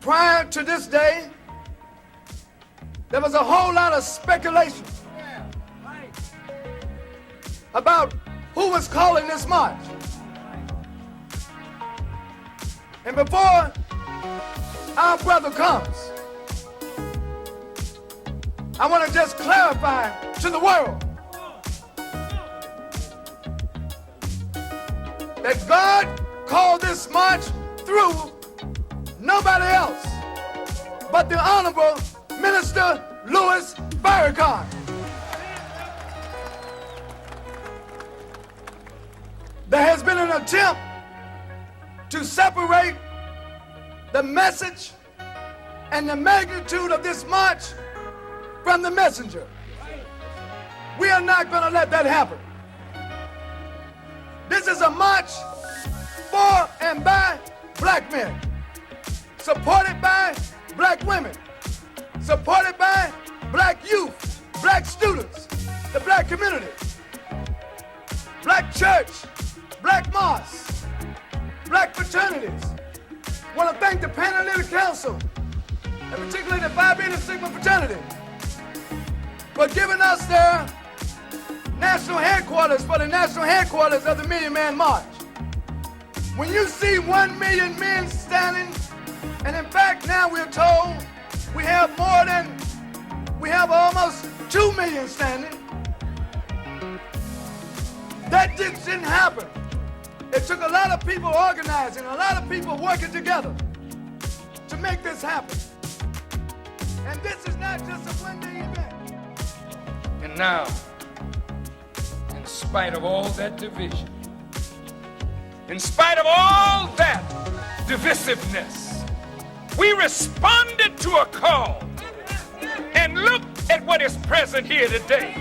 Prior to this day, there was a whole lot of speculation about who was calling this march. And before our brother comes, I want to just clarify to the world that God called this march through nobody else but the Honorable Minister Louis Farrakhan. There has been an attempt to separate the message and the magnitude of this march from the messenger. We are not going to let that happen. This is a march for and by black men, supported by black women, supported by black youth, black students, the black community, black church, black mosques, black fraternities. I want to thank the Panhellenic Council, and particularly the Phi Beta Sigma fraternity, for giving us their national headquarters for the national headquarters of the Million Man March. When you see 1 million men standing, and in fact now we're told we have almost 2 million standing, that just didn't happen. It took a lot of people organizing, a lot of people working together to make this happen. And this is not just a one-day event. And now, in spite of all that division, in spite of all that divisiveness, we responded to a call. And look at what is present here today.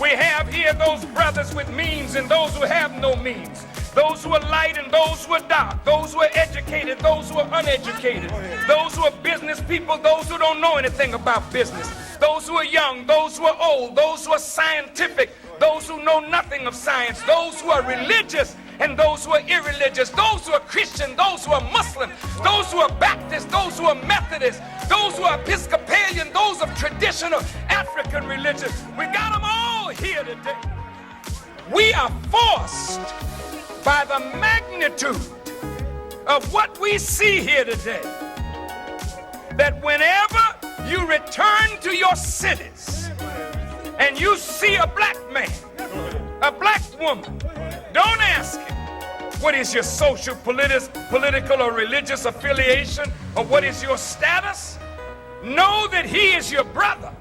We have here those brothers with means and those who have no means, those who are light and those who are dark, those who are educated, those who are uneducated, those who are business people, those who don't know anything about business, those who are young, those who are old, those who are scientific, those who know nothing of science, those who are religious and those who are irreligious, those who are Christian, those who are Muslim, those who are Baptist, those who are Methodist, those who are Episcopalian, those of traditional African religion. We got them all here today. We are forced by the magnitude of what we see here today, that whenever you return to your cities and you see a black man, a black woman, don't ask him what is your social, political, or religious affiliation, or what is your status. Know that he is your brother.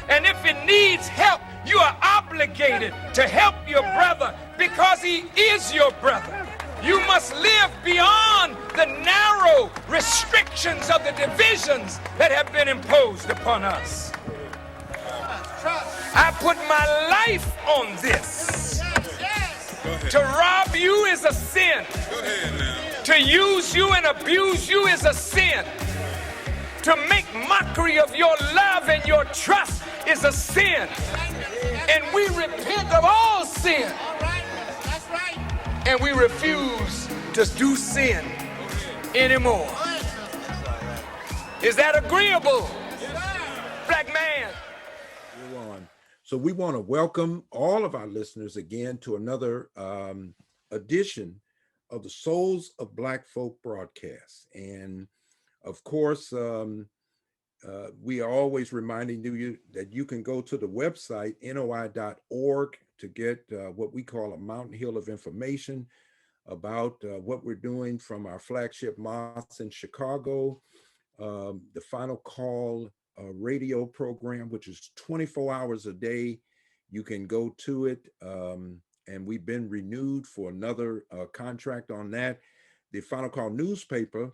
And if it needs help, you are obligated to help your brother because he is your brother. You must live beyond the narrow restrictions of the divisions that have been imposed upon us. I put my life on this. To rob you is a sin. To use you and abuse you is a sin. To make mockery of your love and your trust is a sin. And we repent of all sin. And we refuse to do sin anymore. Is that agreeable, black man? So we want to welcome all of our listeners again to another edition of the Souls of Black Folk broadcast. And of course, we are always reminding you that you can go to the website, noi.org, to get what we call a mountain hill of information about what we're doing from our flagship mosque in Chicago, the Final Call radio program, which is 24 hours a day. You can go to it, and we've been renewed for another contract on that. The Final Call newspaper,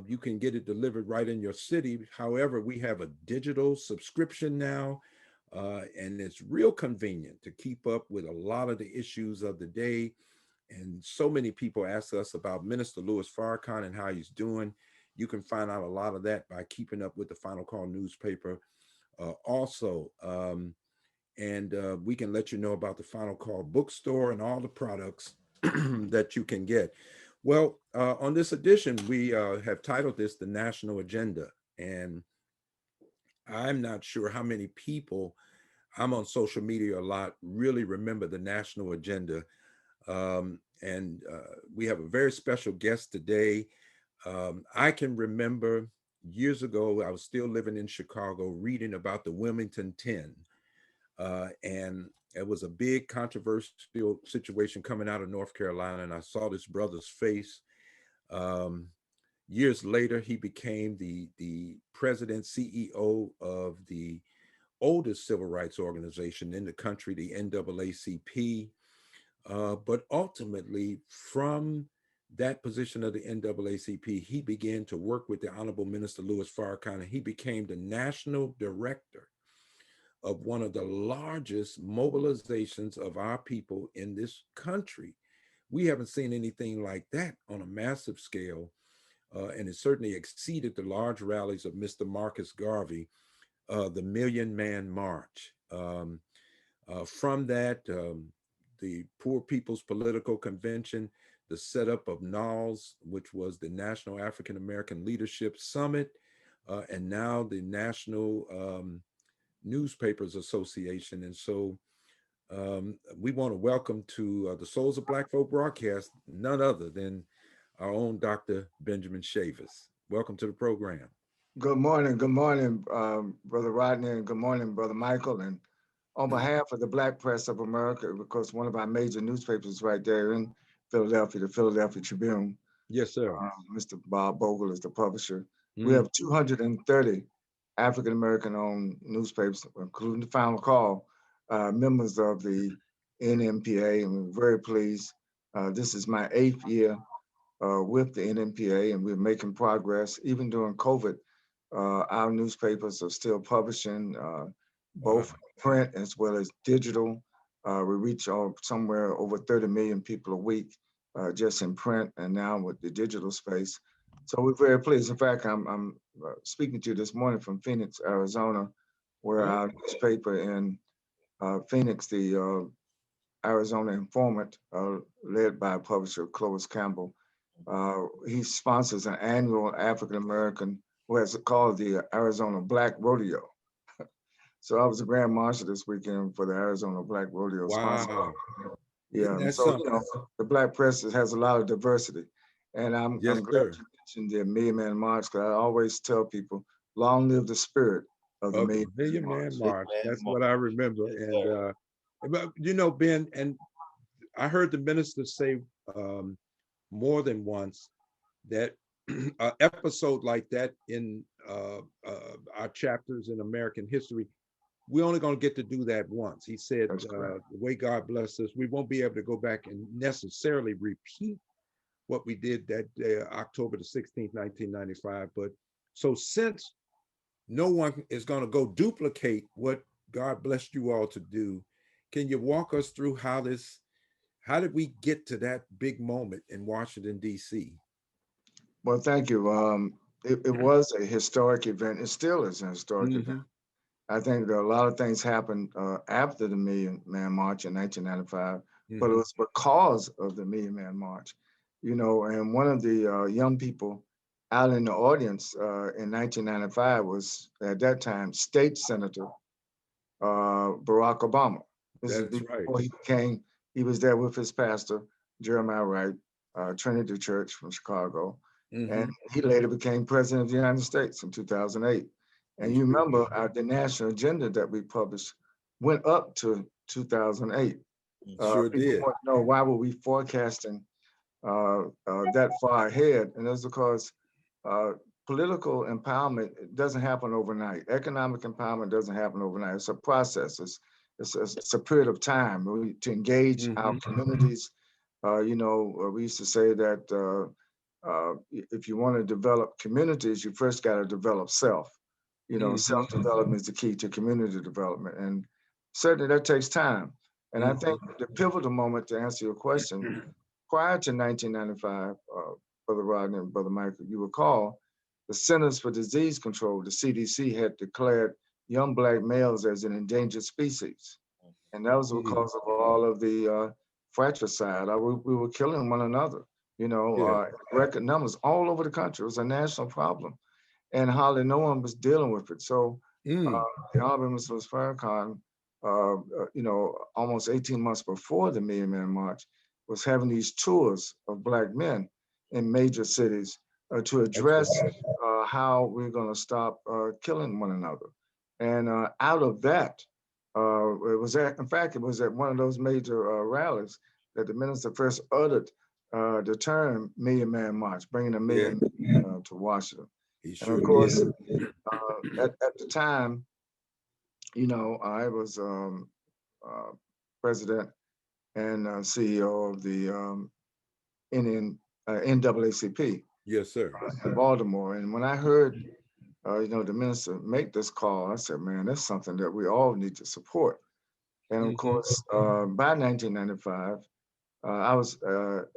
you can get it delivered right in your city. However, we have a digital subscription now, and it's real convenient to keep up with a lot of the issues of the day. And so many people ask us about Minister Louis Farrakhan and how he's doing. You can find out a lot of that by keeping up with the Final Call newspaper also. And we can let you know about the Final Call bookstore and all the products that you can get. Well, on this edition, we have titled this The National Agenda. And I'm not sure how many people, I'm on social media a lot, really remember the national agenda. And we have a very special guest today. I can remember years ago, I was still living in Chicago, reading about the Wilmington 10. And it was a big controversial situation coming out of North Carolina. And I saw this brother's face. Um, Years later, he became the president, CEO of the oldest civil rights organization in the country, the NAACP. But ultimately, from that position of the NAACP, he began to work with the Honorable Minister Louis Farrakhan, and he became the national director of one of the largest mobilizations of our people in this country. We haven't seen anything like that on a massive scale, and it certainly exceeded the large rallies of Mr. Marcus Garvey, the Million Man March. From that, the Poor People's Political Convention, the setup of NALS, which was the National African American Leadership Summit, and now the National Newspapers Association. And so we want to welcome to the Souls of Black Folk broadcast none other than our own Dr. Benjamin Chavis. Welcome to the program. Good morning, Brother Rodney, and good morning, Brother Michael. And on behalf of the Black Press of America, because one of our major newspapers is right there in Philadelphia, the Philadelphia Tribune. Yes, sir. Mr. Bob Bogle is the publisher. We Mm. have 230 African American owned newspapers, including the Final Call, members of the NNPA, and we're very pleased. This is my 8th year with the NNPA, and we're making progress. Even during COVID, our newspapers are still publishing, both print as well as digital. We reach somewhere over 30 million people a week just in print, and now with the digital space. So we're very pleased. In fact, I'm speaking to you this morning from Phoenix, Arizona, where our newspaper in Phoenix, the Arizona Informant, led by publisher Clovis Campbell, he sponsors an annual African American, what is it called, the Arizona Black Rodeo. So I was the Grand Marshal this weekend for the Arizona Black Rodeo sponsor. Wow. Yeah, That's so something. the Black press has a lot of diversity, and I'm Yes, glad sir. you mentioned the Million Man March, because I always tell people, long live the spirit of the Of the Million Man Million Man March. March. That's what I remember. And but Ben, and I heard the minister say um, more than once that an episode like that in our chapters in American history, we're only going to get to do that once. He said, That's correct. the way God blessed us, we won't be able to go back and necessarily repeat what we did that day, October the 16th, 1995. But so since no one is going to go duplicate what God blessed you all to do, can you walk us through how did we get to that big moment in Washington, D.C.? Well, thank you. It was a historic event. It still is a historic event. Mm-hmm. I think that a lot of things happened after the Million Man March in 1995, but it Mm-hmm. was because of the Million Man March. And one of the young people out in the audience in 1995 was, at that time, State Senator Barack Obama. This is That's right. before he was there with his pastor, Jeremiah Wright, Trinity Church from Chicago. And Mm-hmm. he later became president of the United States in 2008. And He you sure remember did. the national agenda that we published went up to 2008. He sure People did. want to know, why were we forecasting that far ahead? And that's because uh, political empowerment doesn't happen overnight. Economic empowerment doesn't happen overnight. It's a process. It's a period of time to engage our Mm-hmm. communities. We used to say that if you want to develop communities, you first got to develop self. Mm-hmm. Self-development is the key to community development, and certainly that takes time. And I think Mm-hmm. the pivotal moment, to answer your question, prior to 1995, Brother Rodney and Brother Michael, you recall, the Centers for Disease Control, the CDC, had declared young Black males as an endangered species. And that was Mm-hmm. because of all of the fratricide. We were killing one another. Yeah. Record numbers all over the country. It was a national problem, and hardly no one was dealing with it. So Mm. the Honorable Mr. Farrakhan, almost 18 months before the Million Man March, was having these tours of Black men in major cities to That's address right. how we're going to stop killing one another. And out of that, in fact, it was at one of those major rallies that the minister first uttered the term Million Man March, bringing a Yeah, million to Washington. he And of sure course, did. at the time, I was uh, president and CEO of the NAACP Yes, sir. in Baltimore. And when I heard, the minister make this call, I said, man, that's something that we all need to support. And of Hmm. course, by 1995, I was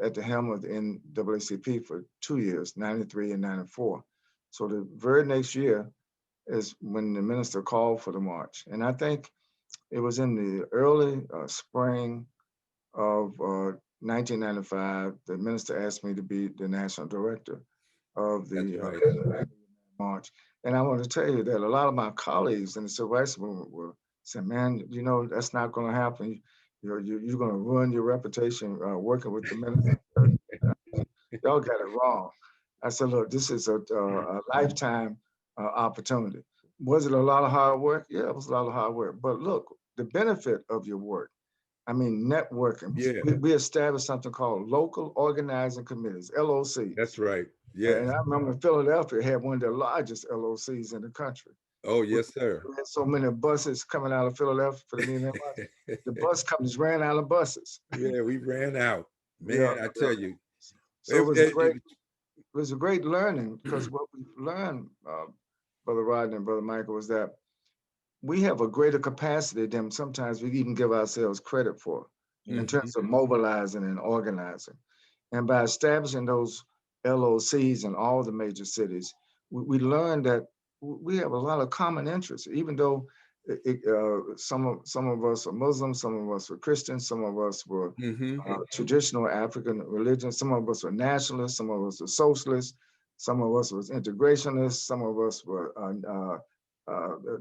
at the helm of the NAACP for 2 years, 93 and 94. So the very next year is when the minister called for the march. And I think it was in the early spring of 1995, the minister asked me to be the national director of That's the right. march. And I want to tell you that a lot of my colleagues in the civil rights movement were saying, man, that's not going to happen. You're going to ruin your reputation working with the minister. Y'all got it wrong. I said, look, this is a lifetime opportunity. Was it a lot of hard work? Yeah, it was a lot of hard work. But look, the benefit of your work, I mean, networking. Yeah, We established something called local organizing committees, LOCs. that's right. And Yes. I remember Philadelphia had one of the largest LOCs in the country. Oh, We yes, sir. had so many buses coming out of Philadelphia for the meeting. The bus companies ran out of buses. Yeah, we ran out. Yeah, Man, I yeah. tell you. So It, it was a great learning because what we learned, Brother Rodney and Brother Michael, was that we have a greater capacity than sometimes we even give ourselves credit for in mhm. terms of mobilizing and organizing. And by establishing those LOCs in all the major cities, we learned that we have a lot of common interests, even though some of us are Muslims, some of us were Christians, some of us were Mhm. traditional African religion, some of us were nationalists, some of us were socialists, some of us was integrationists, some of us were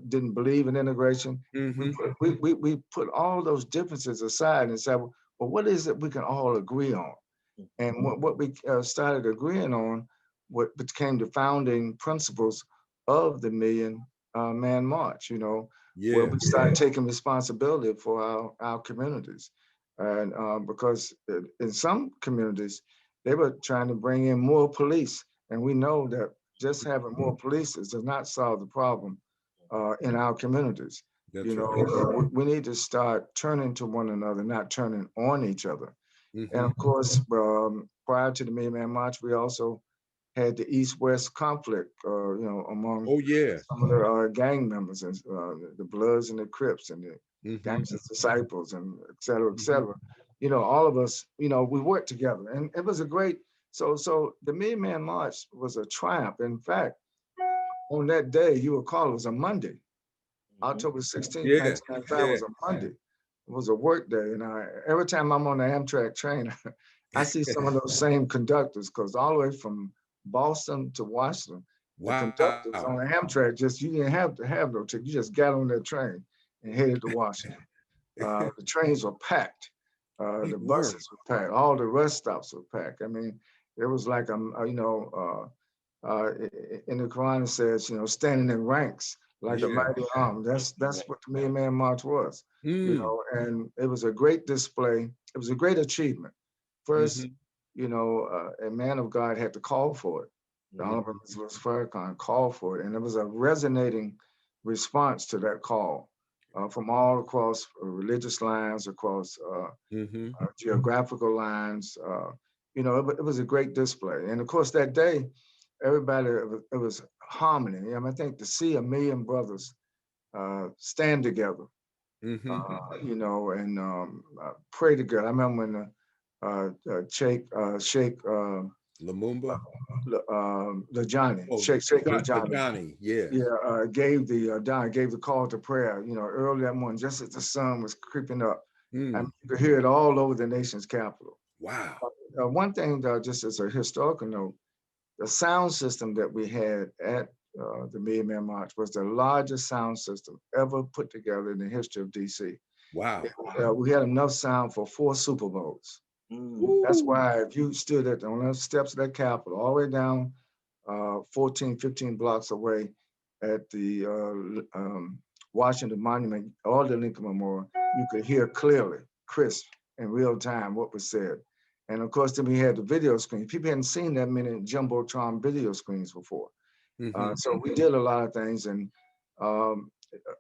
didn't believe in integration. Mhm. We put all those differences aside and said, well, what is it we can all agree on? And what we started agreeing on, what became the founding principles of the Million Man March, where Yeah. we started taking responsibility for our communities. And because in some communities, they were trying to bring in more police. And we know that just having more police does not solve the problem in our communities. That's right. We need to start turning to one another, not turning on each other. And Mhm. of course, prior to the Million Man March, we also had the East-West conflict, among Oh, yeah. some of the gang members and the Bloods and the Crips and the Mhm. Gangsters Disciples and et cetera, et Mhm. cetera. All of us, we worked together, and it was a great. So the Million Man March was a triumph. In fact, on that day, you recall, it was a Monday. October 16th, Yeah. 1995 Yeah. was a Monday. It was a work day. And every time I'm on the Amtrak train, I see some of those same conductors because all the way from Boston to Washington, the conductors Wow. on the Amtrak you didn't have to have no ticket. You just got on that train and headed to Washington. The trains were packed. They The were. buses were packed. All the rest stops were packed. I mean, it was like, in the Quran it says, standing in ranks like a Yeah. mighty army. That's what the Million Man March was, Mm. and it was a great display. It was a great achievement. First, Mhm. a man of God had to call for it. The Honorable Mhm. Mr. Farrakhan called for it, and it was a resonating response to that call from all across religious lines, across Mhm. geographical lines. It was a great display, and of course that day everybody, it was harmony. I mean, I think to see a million brothers stand together, Mhm. and pray together. I remember when Sheikh Lumumba. Lajani, Oh, Sheikh the Lajani, Johnny. Yes. yeah, gave the call to prayer. Early that morning, just as the sun was creeping up. I mean, Mm. you could hear it all over the nation's capital. Wow. one thing, just as a historical note, the sound system that we had at the Million Man March was the largest sound system ever put together in the history of DC. Wow. We had enough sound for 4 Super Bowls. That's why if you stood on the steps of that Capitol, all the way down 14, 15 blocks away at the Washington Monument or the Lincoln Memorial, you could hear clearly, crisp, in real time what was said. And of course, then we had the video screen. People hadn't seen that many Jumbotron video screens before. So we did a lot of things, and um,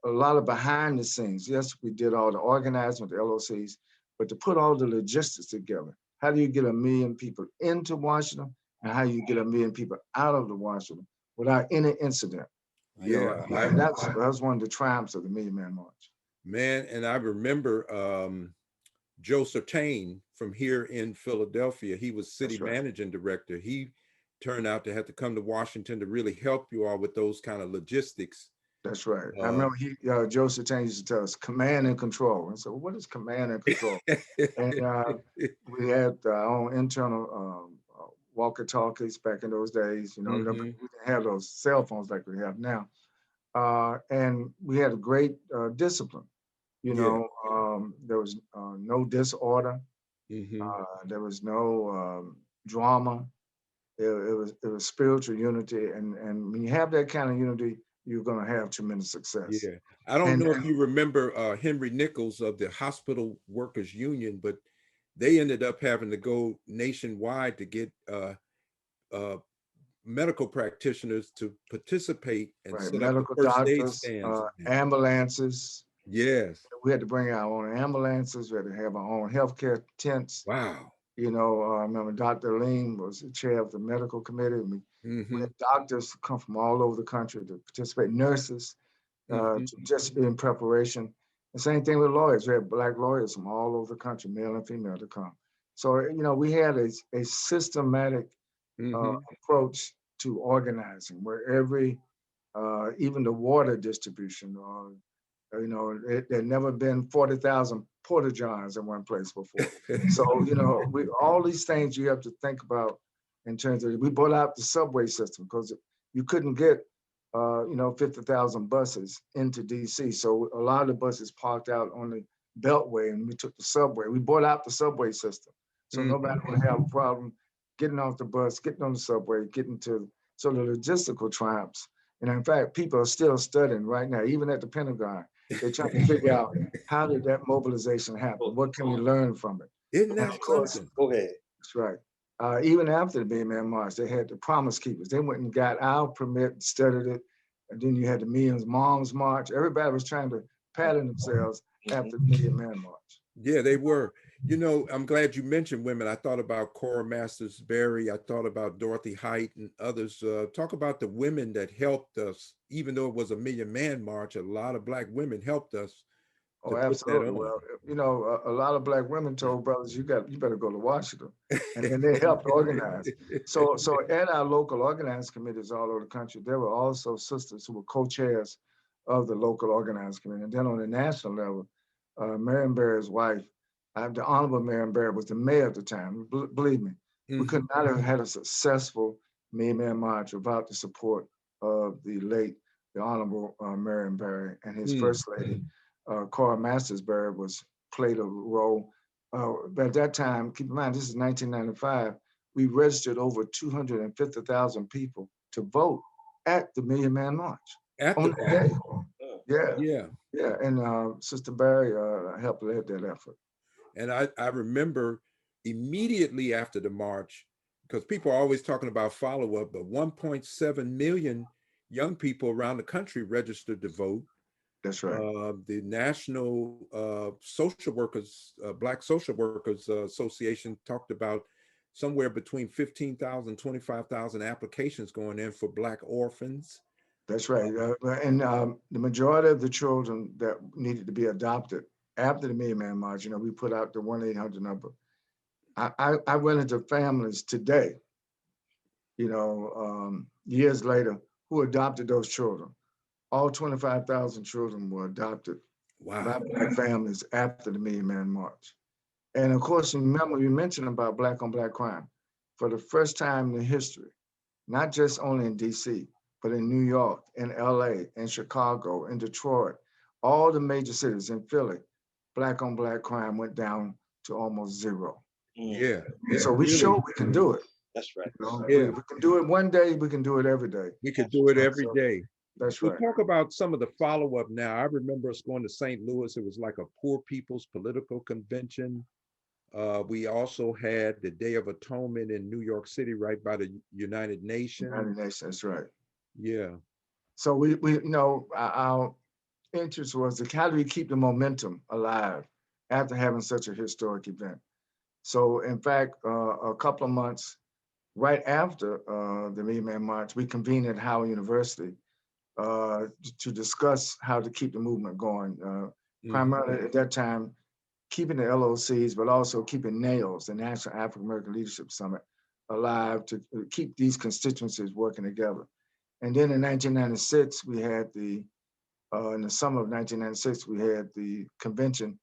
a lot of behind the scenes. Yes, we did all the organizing with the LOCs, but to put all the logistics together. How do you get 1 million people into Washington, and how you get 1 million people out of the Washington without any incident? Yeah, And that was one of the triumphs of the Million Man March. man. And I remember Joe Sertain from here in Philadelphia. He was city managing director. He turned out to have to come to Washington to really help you all with those kind of logistics. That's right. I remember Joe Sertain used to tell us command and control. And so, what is command and control? And we had our own internal walkie-talkies back in those days. We didn't have those cell phones like we have now. And we had a great discipline. There was no disorder. There was no drama. It was spiritual unity, and when you have that kind of unity, you're going to have tremendous success. Yeah, I don't know if you remember Henry Nichols of the Hospital Workers Union, but they ended up having to go nationwide to get medical practitioners to participate and set medical up the first aid doctors, stands. ambulances. Yes. We had to bring our own ambulances. We had to have our own healthcare tents. Wow. I remember Dr. Lean was the chair of the medical committee. We had doctors come from all over the country to participate, nurses, to just be in preparation. The same thing with lawyers. We had Black lawyers from all over the country, male and female, to come. So, we had a systematic approach to organizing where even the water distribution, there'd never been 40,000 porta johns in one place before. So, all these things you have to think about in terms of, we brought out the subway system because you couldn't get, 50,000 buses into DC. So a lot of the buses parked out on the Beltway, and we took the subway. We brought out the subway system. So nobody would have a problem getting off the bus, getting on the subway, so the logistical triumphs. And in fact, people are still studying right now, even at the Pentagon. They're trying to figure out, how did that mobilization happen? What can we learn from it? Isn't that something? Go ahead. That's right. Even after the Million Man March, they had the Promise Keepers. They went and got our permit, studied it, and then you had the Millions Moms March. Everybody was trying to pattern themselves after the Million Man March. Yeah, they were. I'm glad you mentioned women. I thought about Cora Masters Berry. I thought about Dorothy Height and others. Talk about the women that helped us, even though it was a Million Man March. A lot of Black women helped us. Oh, absolutely. Well, a lot of Black women told brothers, you better go to Washington, and they helped organize. So at our local organizing committees all over the country, there were also sisters who were co-chairs of the local organizing committee. And then on the national level, Marion Barry's wife, the Honorable Marion Barry, was the mayor at the time. Believe me, we could not have had a successful Million Man March without the support of the Honorable Marion Barry and his first lady, Cora Masters Berry, played a role. But at that time, keep in mind, this is 1995, we registered over 250,000 people to vote at the Million Man March. On that day. Yeah. And Sister Barry helped lead that effort. And I remember immediately after the march, because people are always talking about follow-up, but 1.7 million young people around the country registered to vote. That's right. The National Social Workers, Black Social Workers Association talked about somewhere between 15,000, 25,000 applications going in for Black orphans. That's right. And the majority of the children that needed to be adopted after the Million Man March, we put out the 1-800 number. I run into families today, years later, who adopted those children. All 25,000 children were adopted by Black families after the Million Man March. And of course, remember you mentioned about black on black crime. For the first time in history, not just only in DC, but in New York, in LA, in Chicago, in Detroit, all the major cities, in Philly, black on black crime went down to almost zero. Yeah, So it we really, showed we can do it. That's right. You know, yeah, we can do it one day, we can do it every day. we could do it every So day. that's We right. talk about some of the follow-up now. I remember us going to St. Louis. It was like a poor people's political convention. We also had the Day of Atonement in New York City, right by the United Nations. United Nations, that's right. Yeah, So we you know, our interest was to how do we keep the momentum alive after having such a historic event. So in fact, a couple of months right after the Million Man March, we convened at Howard University to discuss how to keep the movement going. Primarily at that time, keeping the LOCs, but also keeping NAILS, the National African American Leadership Summit, alive to keep these constituencies working together. And then in 1996, we had in the summer of 1996, we had the convention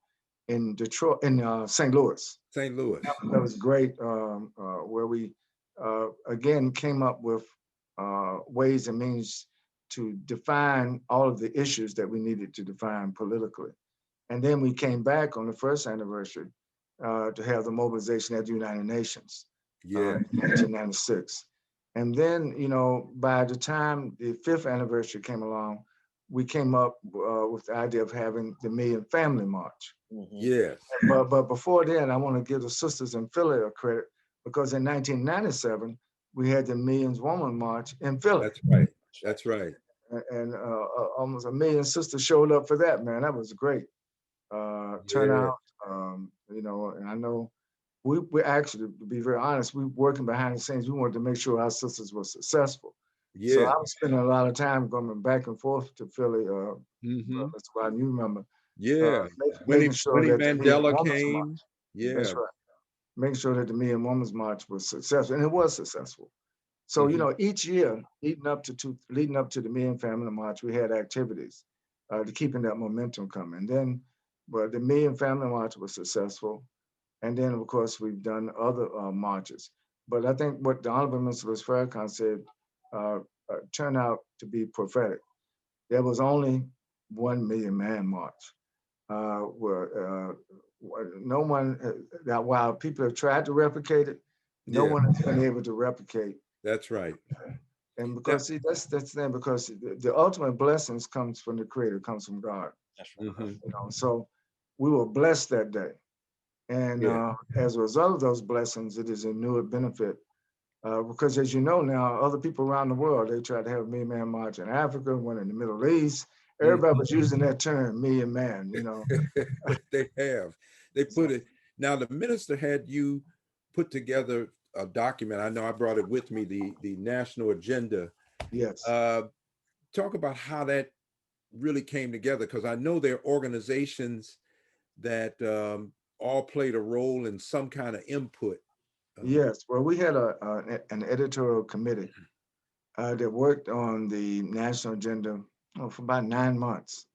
in Detroit, in St. Louis. St. Louis. That was great, where we again came up with ways and means to define all of the issues that we needed to define politically. And then we came back on the first anniversary to have the mobilization at the United Nations Yeah, in 1996. And then, you know, by the time the fifth anniversary came along, we came up with the idea of having the Million Family March. yes, But before then, I want to give the sisters in Philly a credit because in 1997, we had the Millions Woman March in Philly. that's right. That's right. And almost a million sisters showed up for that, man. That was great Yeah, turnout. You know, and I know we actually, to be very honest, we working behind the scenes. We wanted to make sure our sisters were successful. So yeah. I was spending a lot of time going back and forth to Philly. Hmm. That's why you remember Yeah. making sure Winnie that the Million Mandela Women's March, came. Yeah. that's right, making sure that the Million Women's March was successful, and it was successful. So you Hmm. know, each year leading up to the Million Family March, we had activities to keeping that momentum coming. Then, but the Million Family March was successful, and then of course we've done other marches. But I think what the Honorable Minister Farrakhan said uh, turned out to be prophetic. There was only 1 million man march. Where no one, that while people have tried to replicate it, no Yeah, one has been able to replicate. that's right. And Now, because see, that's the thing, because the ultimate blessings comes from the Creator, comes from God. That's right. mhm, You know, so we were blessed that day, and yeah, as a result of those blessings, it is a new benefit. Because as you know now, other people around the world, they tried to have a million man march in Africa, one in the Middle East. Everybody mhm. was using that term, million man, you know. They have. They put it. Now the minister had you put together a document. I know I brought it with me. The national agenda. Yes. Uh, Talk about how that really came together, because I know there are organizations that all played a role in some kind of input. Yes, well, we had an editorial committee that worked on the national agenda for about 9 months.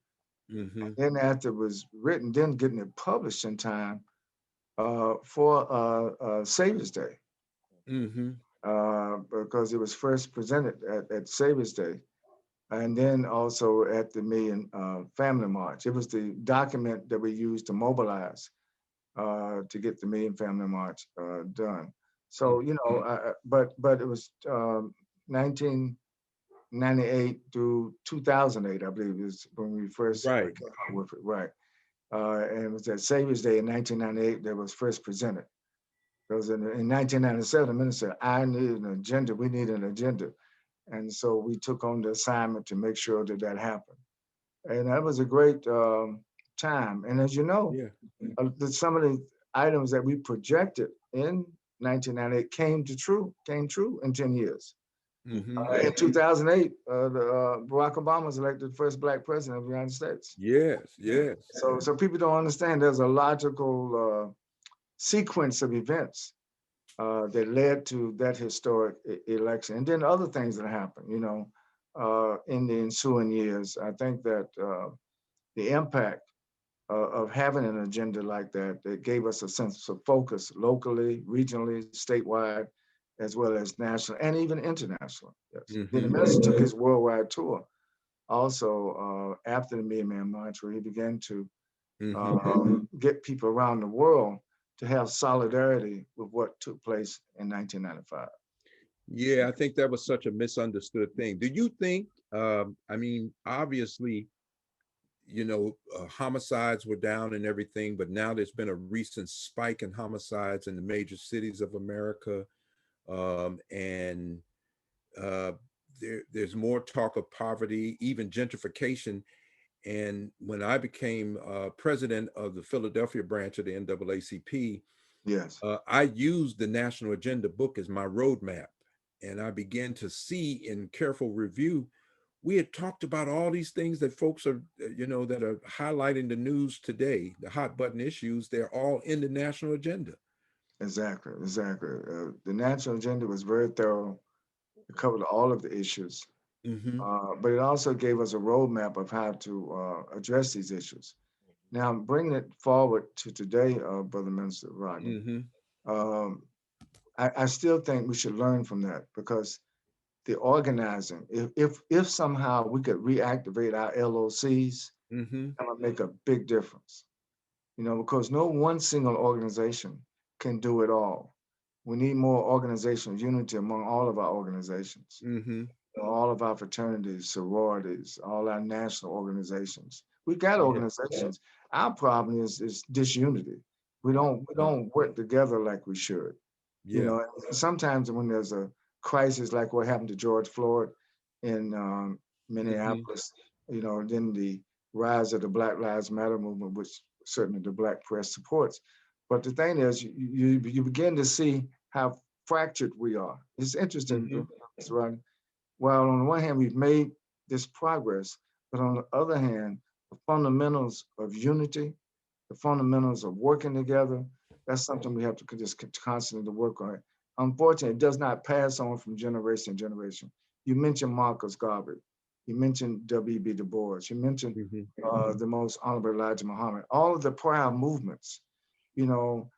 Hmm. Then after it was written, then getting it published in time for Savior's Day, Hmm. because it was first presented at Savior's Day, and then also at the Million Family March. It was the document that we used to mobilize to get the Million Family March done. So you know, but it was 1998 through 2008, I believe, is when we first Right. came out with it, right? And it was at Savior's Day in 1998 that was first presented. Because in 1997, the minister said, "I need an agenda. We need an agenda," and so we took on the assignment to make sure that that happened. And that was a great time. And as you know, Yeah. some of the items that we projected in 1998 came true in 10 years. Hmm. In 2008, Barack Obama was elected the first Black president of the United States. Yes. Yes. So people don't understand there's a logical sequence of events that led to that historic election, and then other things that happened. You know, in the ensuing years, I think that the impact of having an agenda like that that gave us a sense of focus locally, regionally, statewide, as well as national and even international. Yes. Then the Mm-hmm. minister took his worldwide tour also after the Million Man March, where he began to Mm-hmm. get people around the world to have solidarity with what took place in 1995. Yeah, I think that was such a misunderstood thing. Do you think, I mean, obviously, homicides were down and everything, but now there's been a recent spike in homicides in the major cities of America. And there's more talk of poverty, even gentrification. And when I became president of the Philadelphia branch of the NAACP, Yes, I used the National Agenda book as my roadmap. And I began to see in careful review, we had talked about all these things that folks are, that are highlighting the news today, the hot button issues, they're all in the national agenda. exactly, exactly. The national agenda was very thorough. It covered all of the issues, Mm-hmm. but it also gave us a roadmap of how to address these issues. Now, bringing it forward to today, Brother Minister Rodney, Mm-hmm. um, I still think we should learn from that because the organizing, if somehow we could reactivate our LOCs, Mm-hmm. that would make a big difference. Because no one single organization can do it all. We need more organizational unity among all of our organizations, Mm-hmm. all of our fraternities, sororities, all our national organizations. We got Yeah. organizations. Our problem is disunity. We don't work together like we should. You Yeah. know, sometimes when there's a crisis like what happened to George Floyd in Mm-hmm. Minneapolis, then the rise of the Black Lives Matter movement, which certainly the Black press supports. But the thing is, you begin to see how fractured we are. It's interesting, Mm-hmm. Mr. Rodney. While on the one hand we've made this progress, but on the other hand, the fundamentals of unity, the fundamentals of working together, that's something we have to just constantly to work on. Unfortunately, it does not pass on from generation to generation. You mentioned Marcus Garvey. You mentioned W.B. Du Bois. You mentioned Mm-hmm. the most honorable Elijah Muhammad. All of the prior movements, you know,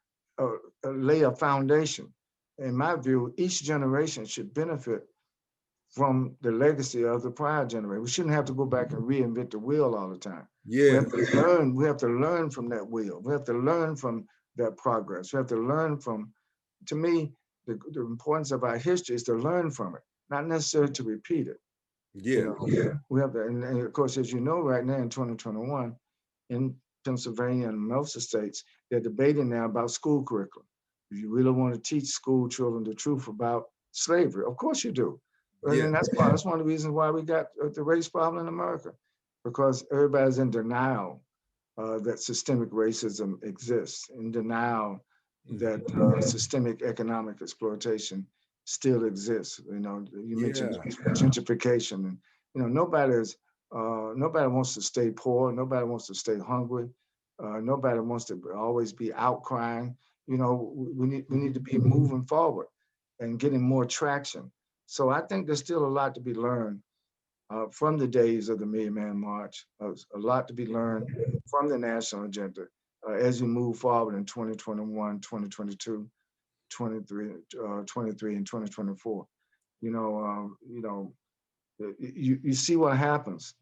lay a foundation. In my view, each generation should benefit from the legacy of the prior generation. We shouldn't have to go back and reinvent the wheel all the time. We Yeah. have to learn. We have to learn from that wheel. We have to learn from that progress. We have to learn from. To me, the importance of our history is to learn from it, not necessarily to repeat it. Yeah. We have to, and of course, as you know, right now in 2021, in Pennsylvania and most of the states, they're debating now about school curriculum. If you really want to teach school children the truth about slavery, of course you do. And Yeah. then that's one of the reasons why we got the race problem in America, because everybody's in denial that systemic racism exists, in denial that Mm-hmm. systemic economic exploitation still exists. You mentioned Yeah. gentrification, and nobody wants to stay poor, nobody wants to stay hungry, nobody wants to always be outcrying. We need to be moving forward and getting more traction. So I think there's still a lot to be learned from the days of the Million Man March, a lot to be learned from the national agenda as we move forward in 2021, 2022, 23, and 2024. You see what happens.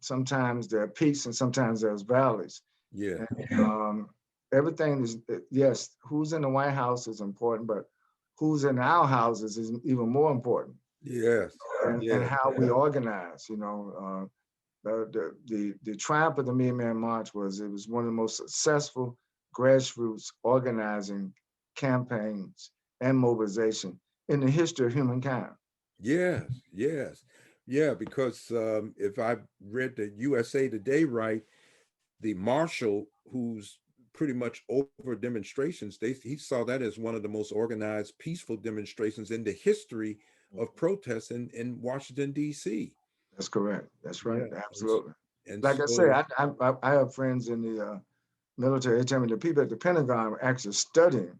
Sometimes there are peaks and sometimes there's valleys. Yeah. And, everything is, yes, who's in the White House is important, but who's in our houses is even more important. Yes. And Yeah. how we organize. The triumph of the Million Man March was one of the most successful grassroots organizing campaigns and mobilization in the history of humankind. Yes. Yes. Yeah. Because if I read the USA Today right, the marshal who's pretty much over demonstrations, he saw that as one of the most organized, peaceful demonstrations in the history of protests in Washington, D.C. That's correct. That's right. Yeah. Absolutely. And Like I say, so, I have friends in the military. They tell me the people at the Pentagon were actually studying.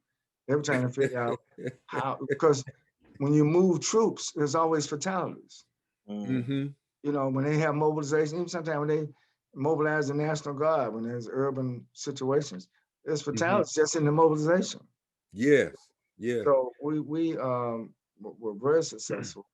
They were trying to figure out how, because when you move troops, there's always fatalities. mm-hmm. When they have mobilization, even sometimes when mobilize the National Guard when there's urban situations. There's Hmm. fatalities just in the mobilization. Yes, yes. So we were very successful,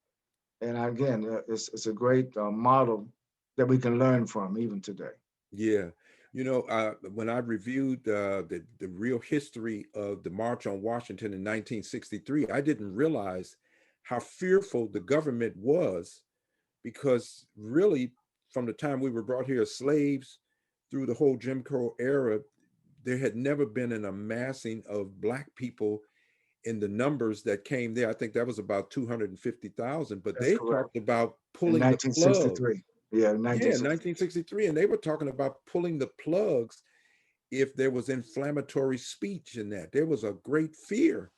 and again, it's a great model that we can learn from even today. Yeah. When I reviewed the real history of the March on Washington in 1963, I didn't realize how fearful the government was, because really, from the time we were brought here as slaves through the whole Jim Crow era, there had never been an amassing of Black people in the numbers that came there. I think that was about 250,000, but That's they correct. talked about In pulling the plug. 1963, yeah, in Yeah, 1963. 1963. And they were talking about pulling the plugs if there was inflammatory speech in that. There was a great fear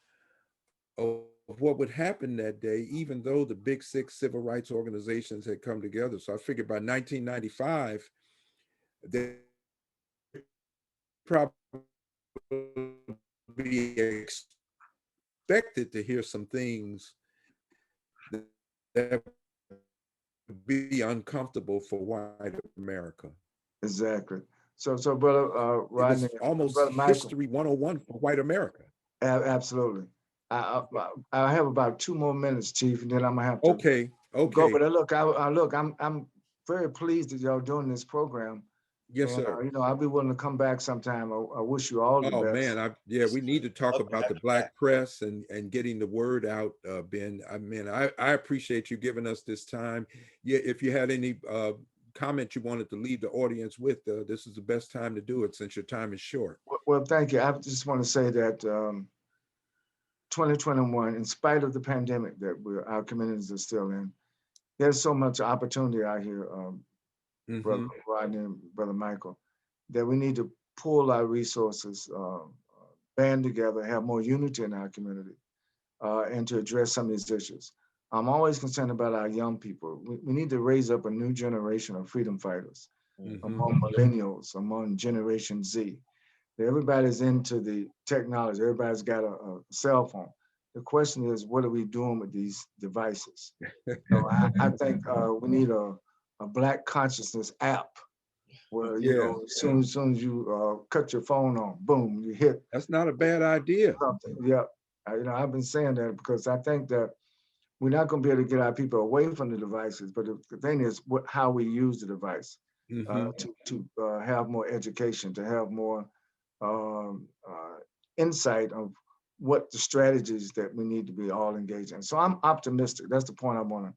of what would happen that day, even though the big six civil rights organizations had come together. So I figured by 1995, they probably expected to hear some things that would be uncomfortable for white America. Exactly. So brother It Rodney, was almost brother Michael, history 101 for white America. absolutely. I have about 2 more minutes, Chief, and then I'm gonna have to Okay, go. okay. But look, I'm very pleased that y'all doing this program, Yes, and sir. I'll be willing to come back sometime. I wish you all the Oh best. man, yeah, we need to talk Love to about have the you Black back. press and getting the word out, Ben. I mean, I appreciate you giving us this time. Yeah, if you had any comment you wanted to leave the audience with, this is the best time to do it since your time is short. Well, thank you. I just want to say that 2021, in spite of the pandemic that our communities are still in, there's so much opportunity out here, Brother Hmm. Rodney and Brother Michael, that we need to pull our resources, band together, have more unity in our community, and to address some of these issues. I'm always concerned about our young people. We need to raise up a new generation of freedom fighters Hmm. among millennials, among Generation Z. Everybody's into the technology. Everybody's got a cell phone. The question is, what are we doing with these devices? So I think we need a Black consciousness app where Yeah, as soon as you cut your phone on, boom, you hit that's not a bad idea. something. Yeah, I've been saying that because I think that we're not going to be able to get our people away from the devices, but the thing is how we use the device Hmm. to have more education, to have more insight of what the strategies that we need to be all engaged in. So I'm optimistic. That's the point I want to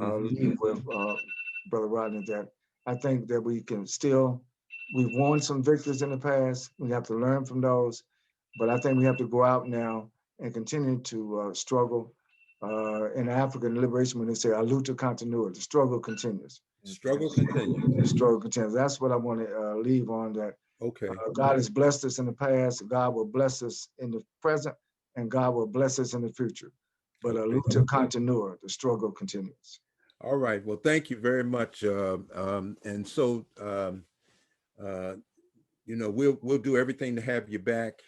Hmm. leave with, Brother Rodney, that I think that we can still, we've won some victories in the past. We have to learn from those. But I think we have to go out now and continue to struggle. In African liberation, when they say, "Aluta continua," the struggle continues. Struggle continues. The struggle continues. That's what I want to leave on, that Okay. God has blessed us in the past. God will bless us in the present, and God will bless us in the future. But Okay. luta continua, the struggle continues. All right. Well, thank you very much. And so, uh, we'll do everything to have you back,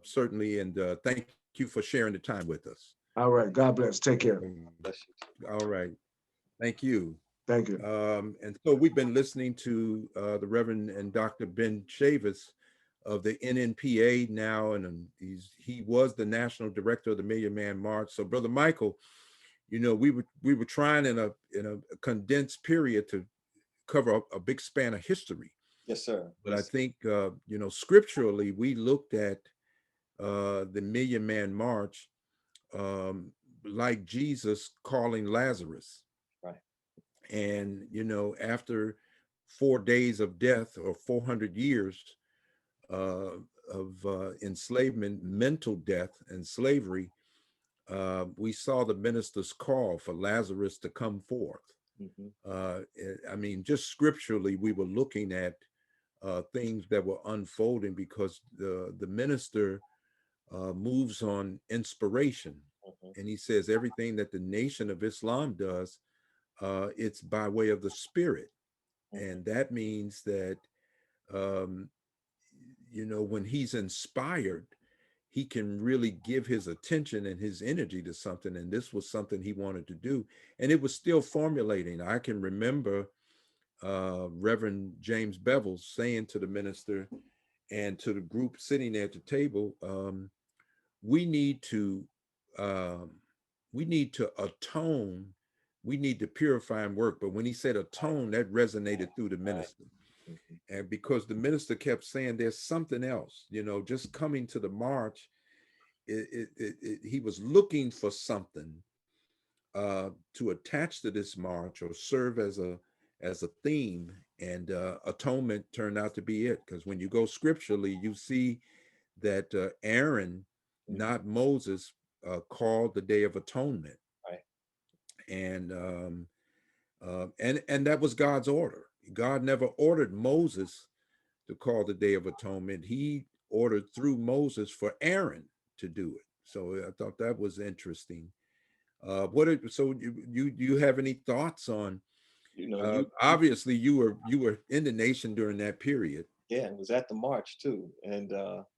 certainly. And thank you for sharing the time with us. All right. God bless. Take care. Bless you. All right. Thank you. Thank you. And so we've been listening to the Reverend and Dr. Ben Chavis of the NNPA now, and he was the national director of the Million Man March. So, Brother Michael, we were trying in a condensed period to cover a big span of history. Yes, sir. But I Yes. think scripturally we looked at the Million Man March um, like Jesus calling Lazarus. Right. And, after 4 days of death or 400 years uh, of enslavement, mental death, and slavery, we saw the minister's call for Lazarus to come forth. Mm-hmm. I mean, just scripturally, we were looking at things that were unfolding because the minister moves on inspiration. Mm-hmm. And he says everything that the Nation of Islam does, it's by way of the Spirit. Mm-hmm. And that means that, um, when he's inspired, he can really give his attention and his energy to something. And this was something he wanted to do. And it was still formulating. I can remember Reverend James Bevel saying to the minister and to the group sitting there at the table, we need to um, we need to atone, we need to purify and work. But when he said atone, that resonated through the Right. minister. Mhm. And because the minister kept saying there's something else, just coming to the march, he was looking for something to attach to this march or serve as a theme, and atonement turned out to be it. Because when you go scripturally, you see that Aaron, Mhm. not Moses, called the Day of Atonement, Right. and and that was God's order. God never ordered Moses to call the Day of Atonement. He ordered through Moses for Aaron to do it. So I thought that was interesting. So you have any thoughts on? You know, you Obviously, you were in the nation during that period. yeah, it was at the march too. And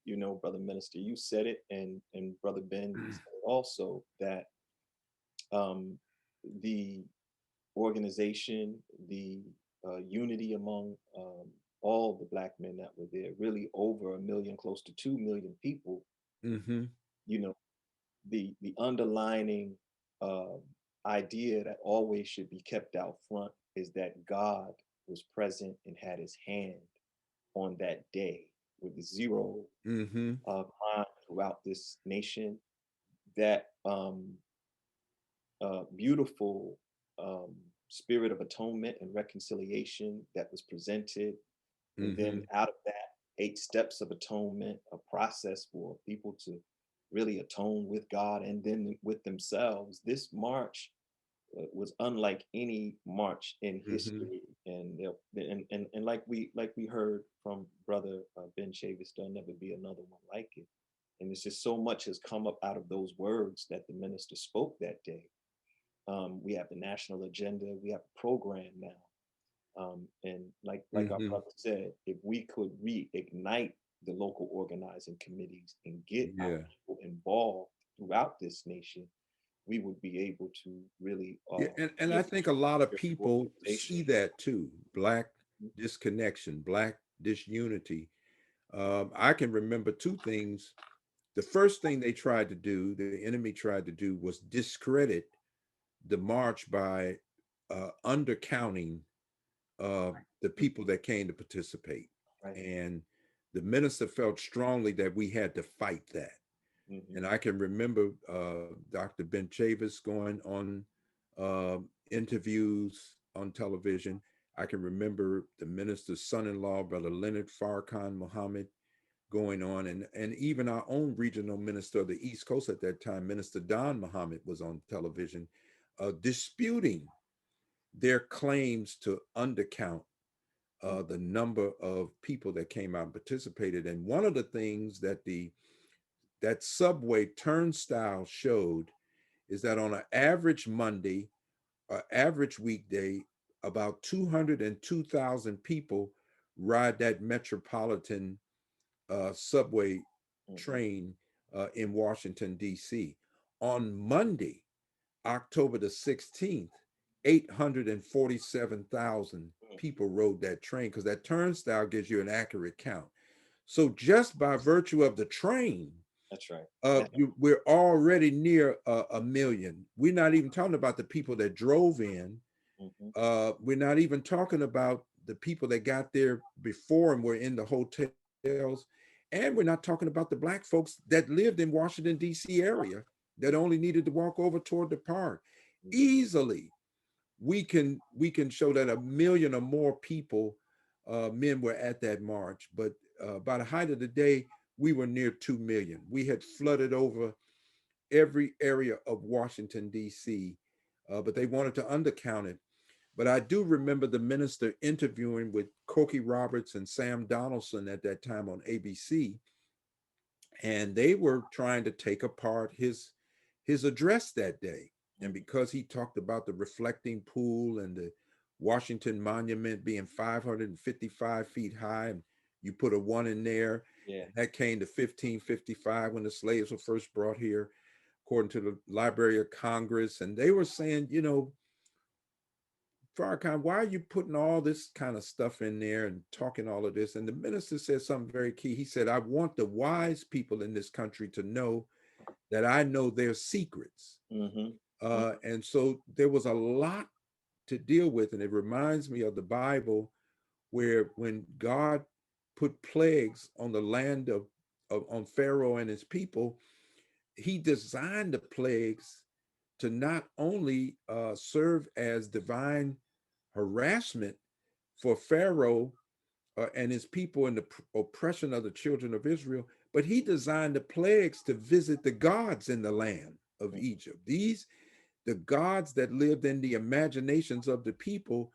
you know, brother minister, you said it, and brother Ben said it also, that um the organization, the unity among all the black men that were there, really over 1 million, close to 2 million people, Mm-hmm. you know, the underlining uh, idea that always should be kept out front is that God was present and had his hand on that day with zero Mm-hmm. crime throughout this nation. That beautiful um, spirit of atonement and reconciliation that was presented. And then Mm-hmm. out of that, 8 steps of atonement, a process for people to really atone with God and then with themselves. This march was unlike any march in Mm-hmm. history, and and like we heard from brother Ben Chavis, there'll never be another one like it. And it's just so much has come up out of those words that the minister spoke that day. We have the national agenda, we have a program now, and like our Mm-hmm. brother said, if we could reignite the local organizing committees and get our Yeah. people involved throughout this nation, we would be able to really Yeah, and be a I think a lot of people organization. see that too. Black disconnection, black disunity. I can remember two things. The first thing they tried to do, the enemy tried to do, was discredit the march by undercounting uh, the people that came to participate. Right. And the minister felt strongly that we had to fight that. Hmm. And I can remember Dr. Ben Chavis going on interviews on television. I can remember the minister's son-in-law, Brother Leonard Farrakhan Muhammad, going on, and even our own regional minister of the East Coast at that time, Minister Don Muhammad, was on television disputing their claims to undercount the number of people that came out and participated. And one of the things that subway turnstile showed is that on an average Monday, or average weekday, about 202,000 people ride that metropolitan subway Hmm. train in Washington, D.C. On Monday, October the 16th, 847,000 people rode that train, because that turnstile gives you an accurate count. So just by virtue of the train, That's right. That's we're already near a million. We're not even talking about the people that drove in. hmm We're not even talking about the people that got there before and were in the hotels. And we're not talking about the black folks that lived in Washington, D.C. area that only needed to walk over toward the park. Easily, we can show that a million or more people, men, were at that march. But by the height of the day, we were near 2 million. We had flooded over every area of Washington, D.C., but they wanted to undercount it. But I do remember the minister interviewing with Cokie Roberts and Sam Donaldson at that time on ABC, and they were trying to take apart his address that day. And because he talked about the reflecting pool and the Washington Monument being 555 feet high, and you put a one in there, yeah. and that came to 1555 when the slaves were first brought here, according to the Library of Congress. And they were saying, Farrakhan, why are you putting all this kind of stuff in there and talking all of this? And the minister said something very key. He said, I want the wise people in this country to know that I know their secrets. And so there was a lot to deal with. And it reminds me of the Bible, where when God put plagues on the land on Pharaoh and his people, he designed the plagues to not only serve as divine harassment for Pharaoh and his people and the oppression of the children of Israel, but he designed the plagues to visit the gods in the land of Egypt. The gods that lived in the imaginations of the people,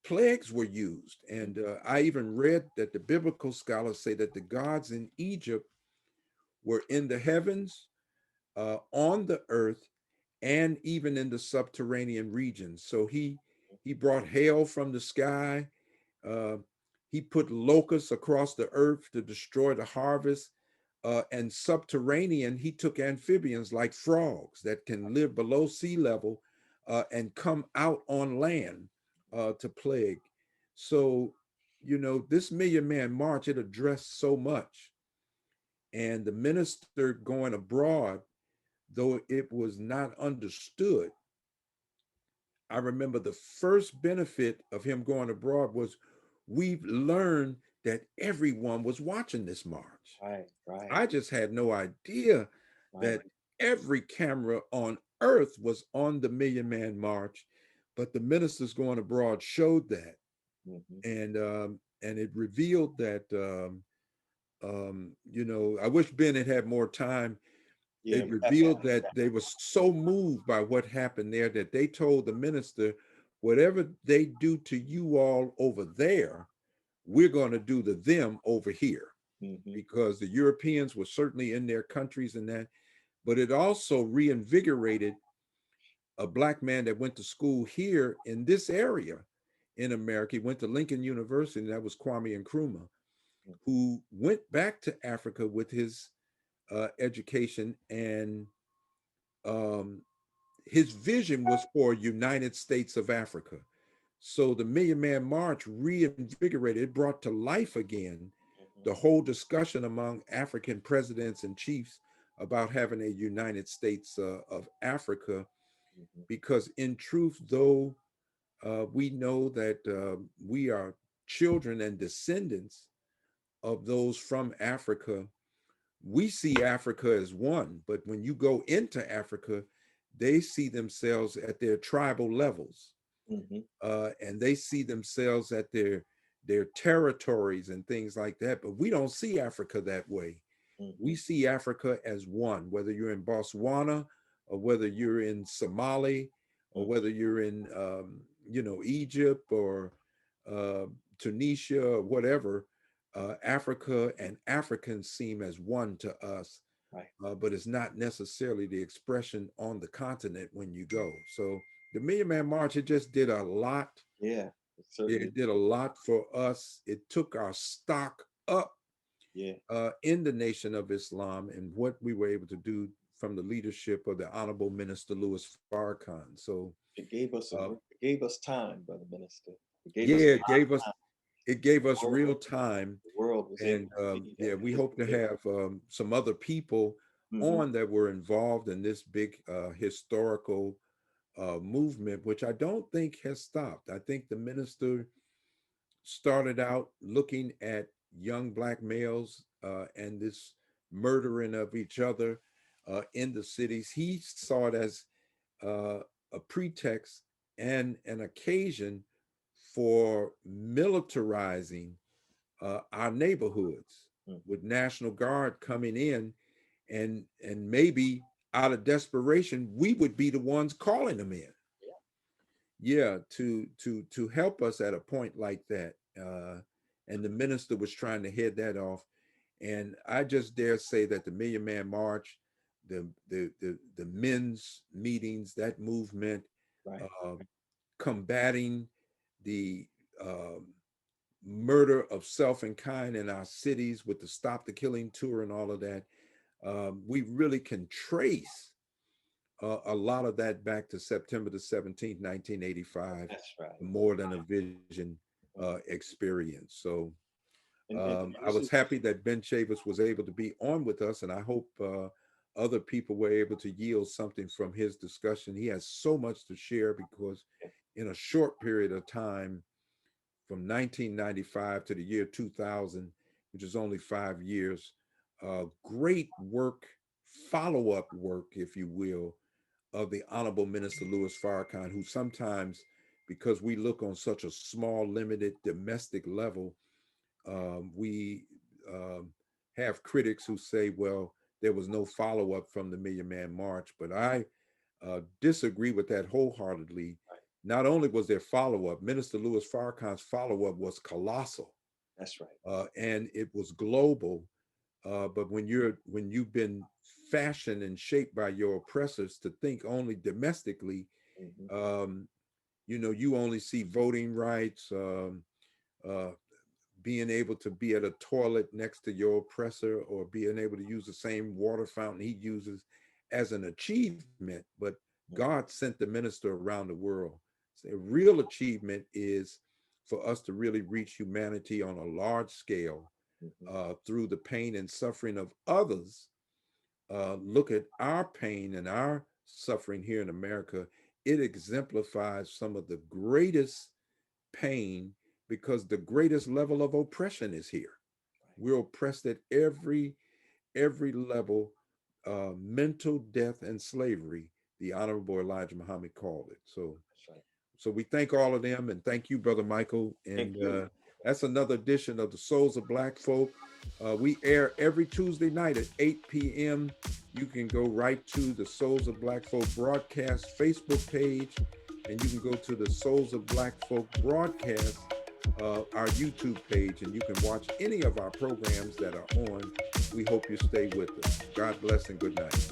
plagues were used. And I even read that the biblical scholars say that the gods in Egypt were in the heavens, on the earth, and even in the subterranean regions. So he brought hail from the sky. Uh, he put locusts across the earth to destroy the harvest. And subterranean, he took amphibians like frogs that can live below sea level and come out on land to plague. So, this Million Man March, it addressed so much. And the minister going abroad, though it was not understood, I remember the first benefit of him going abroad was we've learned that everyone was watching this march. Right. I just had no idea that every camera on earth was on the Million Man March, but the ministers going abroad showed that. And it revealed that, I wish Ben had more time. Yeah, It revealed that they were so moved by what happened there that they told the minister, whatever they do to you all over there, we're going to do to them over here. Because the Europeans were certainly in their countries and that, but it also reinvigorated a Black man that went to school here in this area in America. He went to Lincoln University, and that was Kwame Nkrumah, who went back to Africa with his education, and his vision was for United States of Africa. So the Million Man March reinvigorated, it brought to life again the whole discussion among African presidents and chiefs about having a United States of Africa, because in truth, though we know that we are children and descendants of those from Africa, we see Africa as one. But when you go into Africa, they see themselves at their tribal levels, and they see themselves at their territories and things like that. But we don't see Africa that way. We see Africa as one, whether you're in Botswana or whether you're in Somali or whether you're in Egypt or Tunisia or whatever. Africa and Africans seem as one to us, but it's not necessarily the expression on the continent when you go. So the Million Man March, it just did a lot. Yeah, it did a lot for us. It took our stock up in the Nation of Islam and what we were able to do from the leadership of the Honorable Minister Louis Farrakhan. So it gave us time, Brother Minister. It gave us real time. The world was and we hope to have some other people on that were involved in this big historical movement, which I don't think has stopped. I think the minister started out looking at young Black males and this murdering of each other in the cities. He saw it as a pretext and an occasion for militarizing our neighborhoods, with National Guard coming in, and maybe out of desperation, we would be the ones calling them in. To help us at a point like that. And the minister was trying to head that off. And I just dare say that the Million Man March, the men's meetings, that movement, combating the murder of self and kind in our cities with the Stop the Killing tour and all of that, we really can trace a lot of that back to September the 17th, 1985, That's right. more than a vision experience. So I This was is happy that Ben Chavis was able to be on with us, and I hope other people were able to yield something from his discussion. He has so much to share because in a short period of time, from 1995 to the year 2000, which is only 5 years, great work, follow-up work, if you will, of the Honorable Minister Louis Farrakhan, who sometimes, because we look on such a small, limited domestic level, we have critics who say, well, there was no follow-up from the Million Man March, but I disagree with that wholeheartedly. Not only was there follow-up, Minister Louis Farrakhan's follow-up was colossal. that's right. And it was global. But when you've been fashioned and shaped by your oppressors to think only domestically, you only see voting rights, uh, being able to be at a toilet next to your oppressor, or being able to use the same water fountain he uses as an achievement. But God sent the minister around the world. So a real achievement is for us to really reach humanity on a large scale through the pain and suffering of others. Look at our pain and our suffering here in America. It exemplifies some of the greatest pain because the greatest level of oppression is here. We're oppressed at every level. Mental death and slavery, the Honorable Elijah Muhammad called it. So we thank all of them, and thank you, Brother Michael. And that's another edition of the Souls of Black Folk. We air every Tuesday night at 8 p.m. You can go right to the Souls of Black Folk broadcast Facebook page, and you can go to the Souls of Black Folk broadcast, our YouTube page, and you can watch any of our programs that are on. We hope you stay with us. God bless and good night.